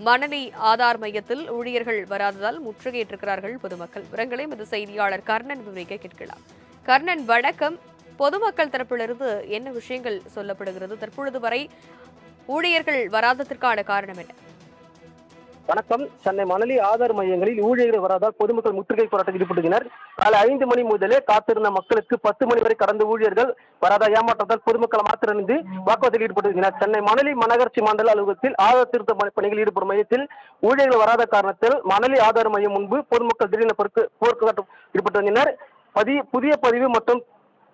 மணலி ஆதார் மையத்தில் ஊழியர்கள் வராததால் முற்றுகையிட்டிருக்கிறார்கள் பொதுமக்கள். விவரங்களை எமது செய்தியாளர் கர்ணன் விவரிக்க கேட்கலாம். கர்ணன், வணக்கம். பொதுமக்கள் தரப்பிலிருந்து என்ன விஷயங்கள் சொல்லப்படுகிறது? தற்பொழுது வரை ஊழியர்கள் வராததற்கான காரணம் என்ன? வணக்கம். சென்னை மணலி ஆதார் மையங்களில் ஊழியர்கள் வராதால் பொதுமக்கள் முற்றுகை போராட்டத்தில் ஈடுபட்டுள்ளனர். காலை 5 மணி முதலே காத்திருந்த மக்களுக்கு 10 மணி வரை கடந்த ஊழியர்கள் வராத ஏமாற்றத்தால் பொதுமக்கள் மாத்திரமின்றி வாக்குவாதத்தில் ஈடுபட்டுள்ளனர். சென்னை மணலி மாநகராட்சி மண்டல அலுவலகத்தில் ஆதார் திருத்த பணிகளில் ஈடுபடும் மையத்தில் ஊழியர்கள் வராத காரணத்தில் மணலி ஆதார் மையம் முன்பு பொதுமக்கள் திடீரென போக்குவரத்து ஈடுபட்டு வந்தனர். புதிய பதிவு மற்றும்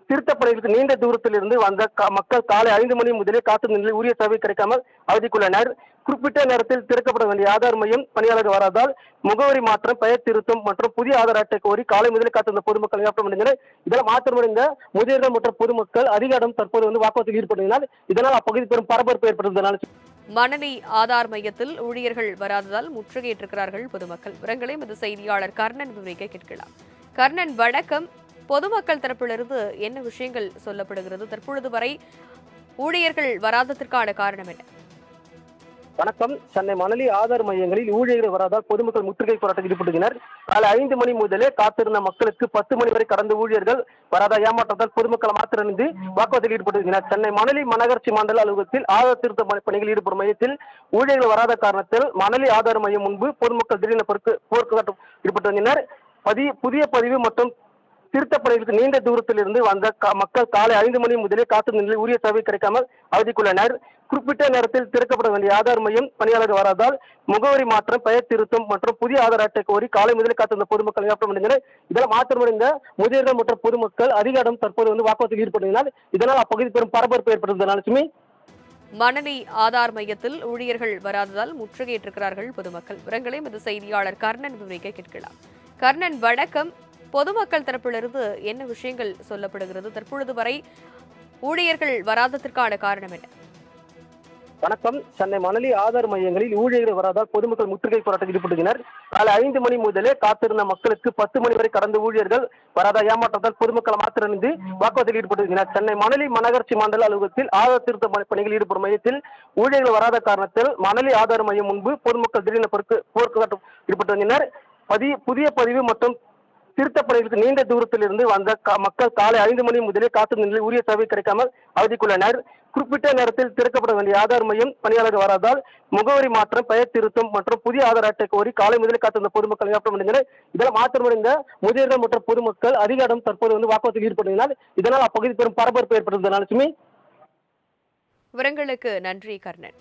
திருத்த பணிகளுக்கு நீண்ட தூரத்தில் இருந்து வந்த மக்கள் காலை 5 மணி முதலே காத்திருந்த நிலையில் உரிய சேவை கிடைக்காமல் அவதிக்குள்ளனர். குறிப்பிட்ட நேரத்தில் திறக்கப்பட வேண்டிய ஆதார் மையம் பணியாளர்கள் வராதால் முகவரி மாற்றம், பெயர் திருத்தம் மற்றும் புதிய ஆதார் அட்டை கோரி காலை முதலே காத்திருந்த பொதுமக்கள் ஏற்பட்டனர். இதனால் மாற்றமடைந்த முதியவர்கள் மற்றும் பொதுமக்கள் அதிக இடம் தற்போது வாக்குவாதத்தில் ஈடுபட்டனர். இதனால் அப்பகுதி பெரும் பரபரப்பு ஏற்பட்டதனால் மணலி ஆதார் மையத்தில் ஊழியர்கள் வராததால் முற்றுகையிட்டிருக்கிறார்கள் பொதுமக்கள். விவரங்களை எமது செய்தியாளர் கர்ணன் விவரிக்க கேட்கலாம். கர்ணன், வணக்கம். பொதுமக்கள் தரப்பிலிருந்து என்ன விஷயங்கள் சொல்லப்படுகிறது? தற்பொழுது வரை ஊழியர்கள் வராததற்கான காரணம் என்ன? வணக்கம். சென்னை மணலி ஆதார் மையங்களில் ஊழியர்கள் வராதால் பொதுமக்கள் முற்றுகை போராட்டத்தில் ஈடுபட்டுள்ளனர். காலை 5 மணி முதலே காத்திருந்த மக்களுக்கு 10 மணி வரை கடந்த ஊழியர்கள் வராத ஏமாற்றத்தால் பொதுமக்கள் மாத்திரமின்றி வாக்குவாதத்தில் ஈடுபட்டுள்ளனர். சென்னை மணலி மாநகராட்சி மண்டல அலுவலகத்தில் ஆதார் திருத்த பணிகளில் ஈடுபடும் மையத்தில் ஊழியர்கள் வராத காரணத்தில் மணலி ஆதார் மையம் முன்பு பொதுமக்கள் திடீரென போக்குவரத்து ஈடுபட்டு வந்தனர். புதிய பதிவு மற்றும் திருத்த பணிகளுக்கு நீண்ட தூரத்தில் இருந்து வந்த மக்கள் காலை 5 மணி முதலே காத்திருந்த நிலையில் உரிய சேவை கிடைக்காமல் அவதிக்குள்ளனர். குறிப்பிட்ட நேரத்தில் திறக்கப்பட வேண்டிய ஆதார் மையம் பணியாளர்கள் வராதால் முகவரி மாற்றம், பெயர் திருத்தம் மற்றும் புதிய ஆதார் அட்டை கோரி காலை முதலே காத்திருந்த பொதுமக்கள் ஏற்பட்டனர். இதனால் மாற்றமடைந்த முதியவர்கள் மற்றும் பொதுமக்கள் அதிக இடம் தற்போது வாக்குவாதத்தில் ஈடுபட்டனர். இதனால் அப்பகுதி பெரும் பரபரப்பு ஏற்பட்டது. லட்சுமி, மணலி ஆதார் மையத்தில் ஊழியர்கள் வராததால் முற்றுகையிட்டிருக்கிறார்கள் பொதுமக்கள். விவரங்களை எமது செய்தியாளர் கர்ணன் விவரிக்க கேட்கலாம். கர்ணன், வணக்கம். பொதுமக்கள் தரப்பிலிருந்து என்ன விஷயங்கள் சொல்லப்படுகிறது? தற்பொழுது வரை ஊழியர்கள் வராததற்கான காரணம் என்ன? வணக்கம். சென்னை மணலி ஆதார் மையங்களில் ஊழியர்கள் வராதால் பொதுமக்கள் முற்றுகை போராட்டத்தில் ஈடுபட்டுள்ளனர். காலை 5 மணி முதலே காத்திருந்த மக்களுக்கு 10 மணி வரை கடந்த ஊழியர்கள் வராத ஏமாற்றத்தால் பொதுமக்கள் மாத்திரமின்றி வாக்குவாதத்தில் ஈடுபட்டுள்ளனர். சென்னை மணலி மாநகராட்சி மண்டல அலுவலகத்தில் ஆதார் திருத்த பணிகளில் ஈடுபடும் மையத்தில் ஊழியர்கள் வராத காரணத்தில் மணலி ஆதார் மையம் முன்பு பொதுமக்கள் திடீரென போக்குவரத்து ஈடுபட்டு வந்தனர். புதிய பதிவு மற்றும் திருத்த பணிகளுக்கு நீண்ட தூரத்தில் இருந்து வந்த மக்கள் காலை 5 மணி முதலே காத்திருந்த நிலையில் உரிய சேவை கிடைக்காமல் அவதிக்குள்ளனர். குறிப்பிட்ட நேரத்தில் திறக்கப்பட வேண்டிய ஆதார் மையம் பணியாளர்கள் வராதால் முகவரி மாற்றம், பெயர் திருத்தம் மற்றும் புதிய ஆதார் அட்டை கோரி காலை முதலே காத்திருந்த பொதுமக்கள் ஏற்பட்டனர். இதனால் மாற்றமடைந்த முதியவர்கள் மற்றும் பொதுமக்கள் அதிக இடம் தற்போது வாக்குவாதத்தில் ஈடுபட்டனர். இதனால் அப்பகுதி பெரும் பரபரப்பு ஏற்பட்டது. லட்சுமி, விவரங்களுக்கு நன்றி கர்ணன்.